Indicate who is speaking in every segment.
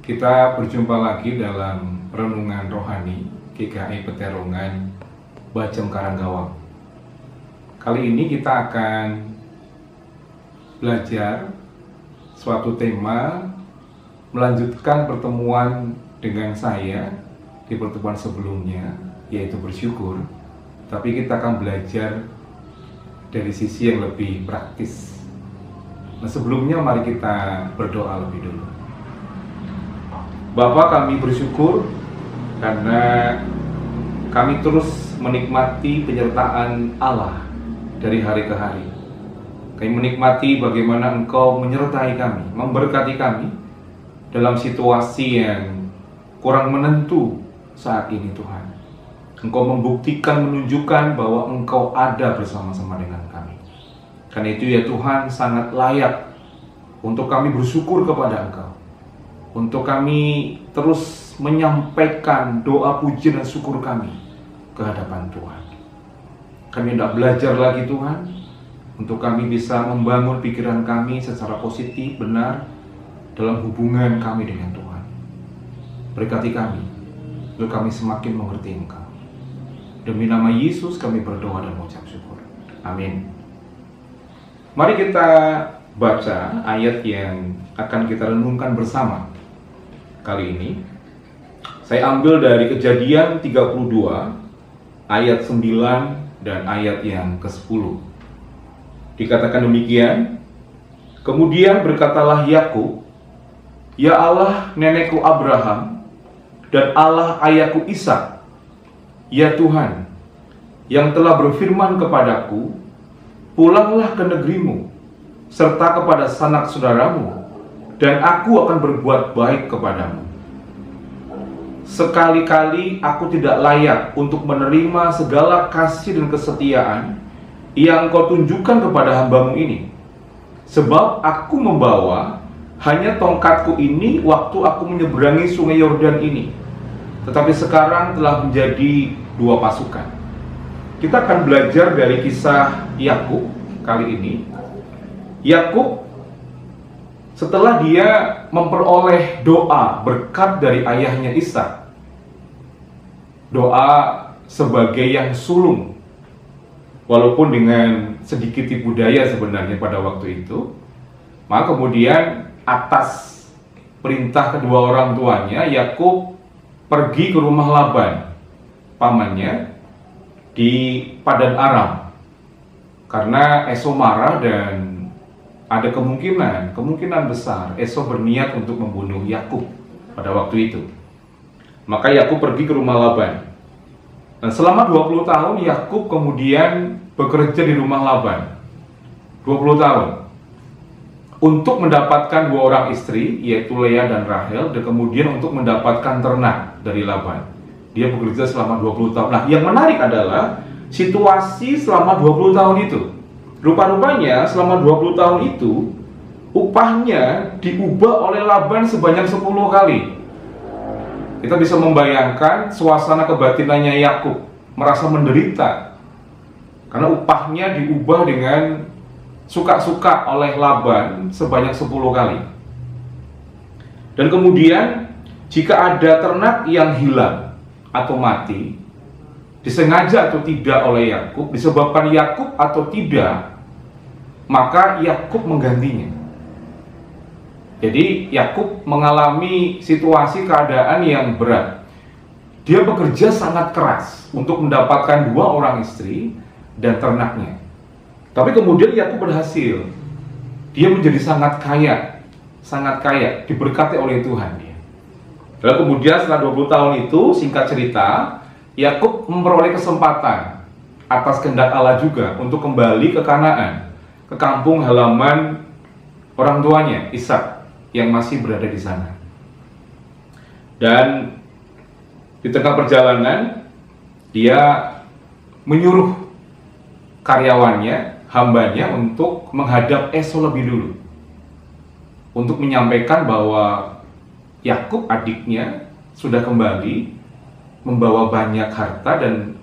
Speaker 1: Kita berjumpa lagi dalam Renungan Rohani GKI Peterongan Bajem Karanggawang. Kali ini kita akan belajar suatu tema, melanjutkan pertemuan dengan saya di pertemuan sebelumnya, yaitu bersyukur. Tapi kita akan belajar dari sisi yang lebih praktis. Nah, sebelumnya mari kita berdoa lebih dulu. Bapa, kami bersyukur karena kami terus menikmati penyertaan Allah dari hari ke hari. Kami menikmati bagaimana Engkau menyertai kami, memberkati kami dalam situasi yang kurang menentu saat ini, Tuhan. Engkau membuktikan, menunjukkan bahwa Engkau ada bersama-sama dengan kami. Karena itu ya Tuhan, sangat layak untuk kami bersyukur kepada Engkau, untuk kami terus menyampaikan doa puji dan syukur kami ke hadapan Tuhan. Kami hendak belajar lagi Tuhan, untuk kami bisa membangun pikiran kami secara positif, benar, dalam hubungan kami dengan Tuhan. Berkati kami, untuk kami semakin mengerti Engkau. Demi nama Yesus kami berdoa dan mengucap syukur. Amin. Mari kita baca ayat yang akan kita renungkan bersama. Kali ini saya ambil dari Kejadian 32 ayat 9 dan ayat yang ke-10. Dikatakan demikian, kemudian berkatalah Yakub, "Ya Allah nenekku Abraham dan Allah ayahku Ishak, ya Tuhan, yang telah berfirman kepadaku, pulanglah ke negerimu, serta kepada sanak saudaramu, dan aku akan berbuat baik kepadamu. Sekali-kali aku tidak layak untuk menerima segala kasih dan kesetiaan yang Kau tunjukkan kepada hambamu ini, sebab aku membawa hanya tongkatku ini waktu aku menyeberangi sungai Yordan ini, tetapi sekarang telah menjadi 2 pasukan." Kita akan belajar dari kisah Yakub kali ini. Yakub setelah dia memperoleh doa berkat dari ayahnya Ishak, doa sebagai yang sulung, walaupun dengan sedikit tipu daya sebenarnya pada waktu itu, maka kemudian atas perintah kedua orang tuanya, Yakub pergi ke rumah Laban, pamannya, di Padan Aram, karena Esau marah dan ada kemungkinan besar Esau berniat untuk membunuh Yakub pada waktu itu. Maka Yakub pergi ke rumah Laban. Dan selama 20 tahun Yakub kemudian bekerja di rumah Laban. 20 tahun. Untuk mendapatkan 2 orang istri, yaitu Leah dan Rahel, dan kemudian untuk mendapatkan ternak dari Laban. Dia bekerja selama 20 tahun. Nah, yang menarik adalah situasi selama 20 tahun itu. Rupa-rupanya selama 20 tahun itu upahnya diubah oleh Laban sebanyak 10 kali. Kita bisa membayangkan suasana kebatinannya Yakub, merasa menderita karena upahnya diubah dengan suka-suka oleh Laban sebanyak 10 kali. Dan kemudian jika ada ternak yang hilang atau mati, disengaja atau tidak oleh Yakub, disebabkan Yakub atau tidak, maka Yakub menggantinya. Jadi Yakub mengalami situasi keadaan yang berat. Dia bekerja sangat keras untuk mendapatkan 2 orang istri dan ternaknya. Tapi kemudian Yakub berhasil. Dia menjadi sangat kaya, diberkati oleh Tuhan dia. Lalu kemudian setelah 20 tahun itu, singkat cerita, Yakub memperoleh kesempatan atas kehendak Allah juga untuk kembali ke Kanaan, ke kampung halaman orang tuanya, Ishak, yang masih berada di sana. Dan di tengah perjalanan, dia menyuruh karyawannya, hambanya, untuk menghadap Esau lebih dulu, untuk menyampaikan bahwa Yakub adiknya sudah kembali membawa banyak harta, dan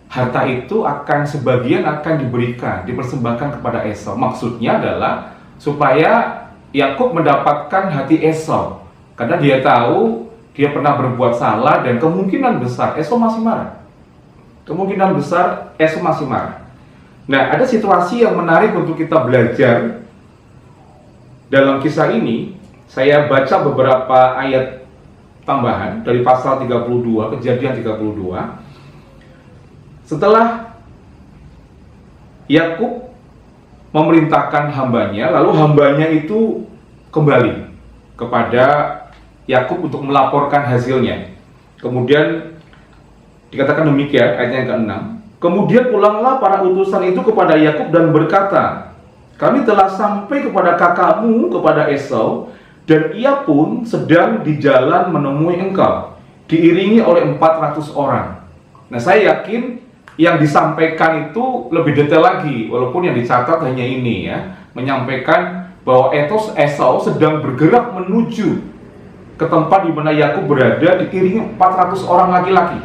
Speaker 1: harta itu sebagian akan diberikan, dipersembahkan kepada Esau. Maksudnya adalah supaya Yakub mendapatkan hati Esau Karena dia tahu dia pernah berbuat salah dan kemungkinan besar Esau masih marah. Kemungkinan besar Esau masih marah. Nah, ada situasi yang menarik untuk kita belajar dalam kisah ini. Saya baca beberapa ayat tambahan dari pasal 32, Kejadian 32. Setelah Yakub memerintahkan hambanya, lalu hambanya itu kembali kepada Yakub untuk melaporkan hasilnya. Kemudian dikatakan demikian, ayat yang ke-6. Kemudian pulanglah para utusan itu kepada Yakub dan berkata, kami telah sampai kepada kakakmu, kepada Esau, dan ia pun sedang di jalan menemui engkau, diiringi oleh 400 orang. Nah, saya yakin yang disampaikan itu lebih detail lagi, walaupun yang dicatat hanya ini ya, menyampaikan bahwa Esau sedang bergerak menuju ke tempat di mana Yakub berada, diiringi 400 orang laki-laki.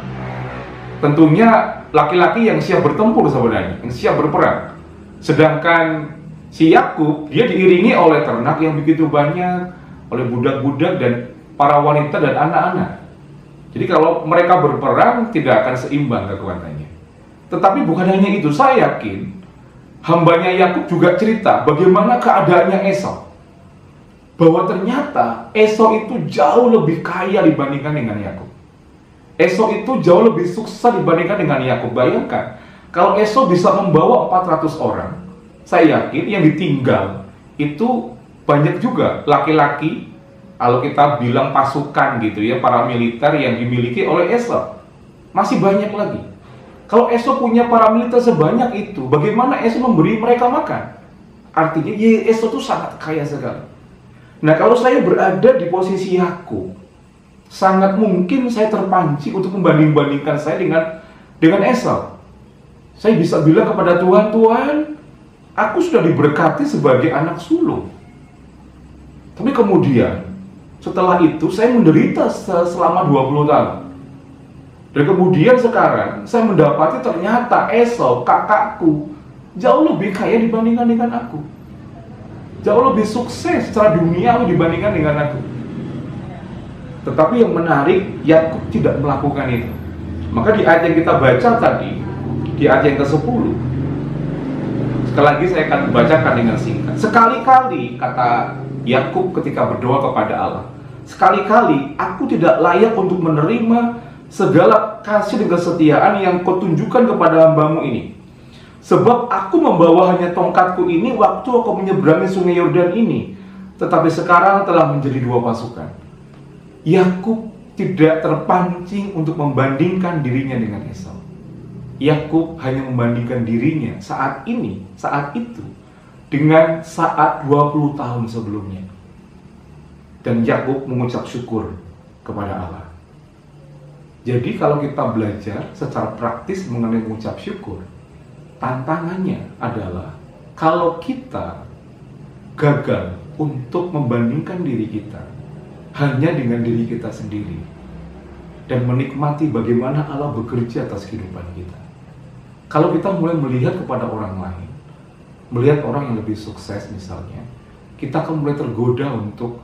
Speaker 1: Tentunya laki-laki yang siap bertempur sebenarnya, yang siap berperang. Sedangkan si Yakub, dia diiringi oleh ternak yang begitu banyak, oleh budak-budak dan para wanita dan anak-anak. Jadi kalau mereka berperang tidak akan seimbang kekuatannya. Tetapi bukan hanya itu, saya yakin hambanya Yakub juga cerita bagaimana keadaannya Esau. Bahwa ternyata Esau itu jauh lebih kaya dibandingkan dengan Yakub. Esau itu jauh lebih sukses dibandingkan dengan Yakub. Bayangkan, kalau Esau bisa membawa 400 orang, saya yakin yang ditinggal itu banyak juga laki-laki, kalau kita bilang pasukan gitu ya, para militer yang dimiliki oleh Esau. Masih banyak lagi. Kalau Esau punya para militer sebanyak itu, bagaimana Esau memberi mereka makan? Artinya Esau itu sangat kaya sekali. Nah, kalau saya berada di posisi Yakub, sangat mungkin saya terpancing untuk membanding-bandingkan saya dengan Esau. Saya bisa bilang kepada Tuhan, Tuhan, aku sudah diberkati sebagai anak sulung. Tapi kemudian, setelah itu saya menderita selama 20 tahun. Dan kemudian sekarang saya mendapati ternyata Esau, kakakku, jauh lebih kaya dibandingkan dengan aku. Jauh lebih sukses secara duniawi dibandingkan dengan aku. Tetapi yang menarik, Yakub tidak melakukan itu. Maka di ayat yang kita baca tadi, di ayat yang ke-10, sekali lagi saya akan bacakan dengan singkat. Sekali-kali, kata Yakub ketika berdoa kepada Allah, sekali-kali aku tidak layak untuk menerima segala kasih dan kesetiaan yang kau tunjukkan kepada hambamu ini. Sebab aku membawa hanya tongkatku ini waktu aku menyeberangi sungai Yordan ini. Tetapi sekarang telah menjadi 2 pasukan. Yakub tidak terpancing untuk membandingkan dirinya dengan Esau. Yakub hanya membandingkan dirinya saat ini, saat itu, dengan saat 20 tahun sebelumnya. Dan Yakub mengucap syukur kepada Allah. Jadi kalau kita belajar secara praktis mengenai mengucap syukur, tantangannya adalah kalau kita gagal untuk membandingkan diri kita hanya dengan diri kita sendiri dan menikmati bagaimana Allah bekerja atas kehidupan kita. Kalau kita mulai melihat kepada orang lain, melihat orang yang lebih sukses misalnya, kita akan mulai tergoda untuk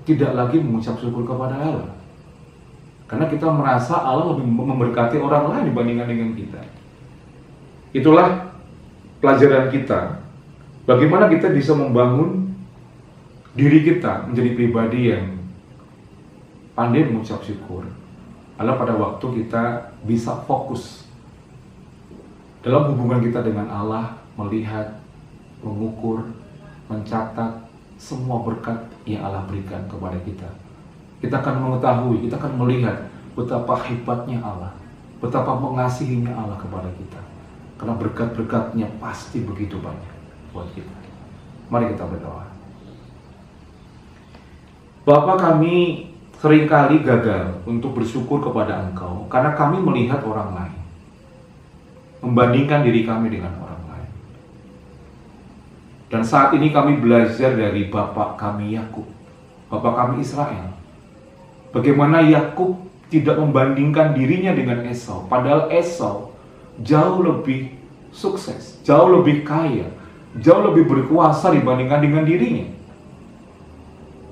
Speaker 1: tidak lagi mengucap syukur kepada Allah. Karena kita merasa Allah lebih memberkati orang lain dibandingkan dengan kita. Itulah pelajaran kita. Bagaimana kita bisa membangun diri kita menjadi pribadi yang pandai mengucap syukur. Adalah pada waktu kita bisa fokus dalam hubungan kita dengan Allah, melihat, mengukur, mencatat semua berkat yang Allah berikan kepada kita. Kita akan mengetahui, kita akan melihat betapa hebatnya Allah, betapa mengasihinya Allah kepada kita. Karena berkat-berkatnya pasti begitu banyak buat kita. Mari kita berdoa. Bapa, kami seringkali gagal untuk bersyukur kepada Engkau karena kami melihat orang lain, membandingkan diri kami dengan orang lain. Dan saat ini kami belajar dari Bapak kami Yakub, Bapak kami Israel. Bagaimana Yakub tidak membandingkan dirinya dengan Esau, padahal Esau jauh lebih sukses, jauh lebih kaya, jauh lebih berkuasa dibandingkan dengan dirinya.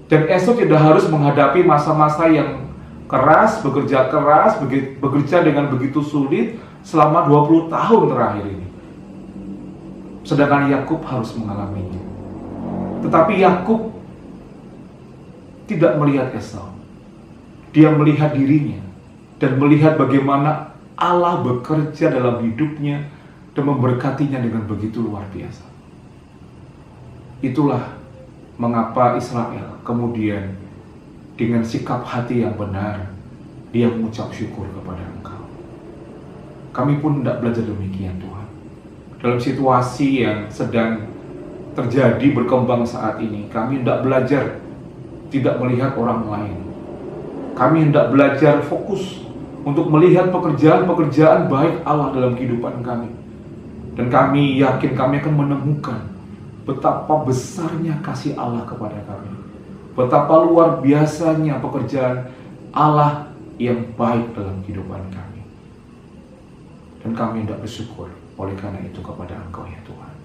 Speaker 1: Dan Esau tidak harus menghadapi masa-masa yang keras, bekerja dengan begitu sulit selama 20 tahun terakhir ini. Sedangkan Yakub harus mengalaminya. Tetapi Yakub tidak melihat Esau. Dia melihat dirinya dan melihat bagaimana Allah bekerja dalam hidupnya dan memberkatinya dengan begitu luar biasa. Itulah mengapa Israel kemudian dengan sikap hati yang benar dia mengucap syukur kepada Engkau. Kami pun tidak belajar demikian, Tuhan. Dalam situasi yang sedang terjadi berkembang saat ini, kami hendak belajar tidak melihat orang lain. Kami hendak belajar fokus untuk melihat pekerjaan-pekerjaan baik Allah dalam kehidupan kami. Dan kami yakin kami akan menemukan betapa besarnya kasih Allah kepada kami. Betapa luar biasanya pekerjaan Allah yang baik dalam kehidupan kami. Dan kami hendak bersyukur oleh karena itu kepada Engkau ya Tuhan.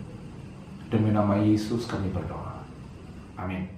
Speaker 1: Demi nama Yesus kami berdoa. Amin.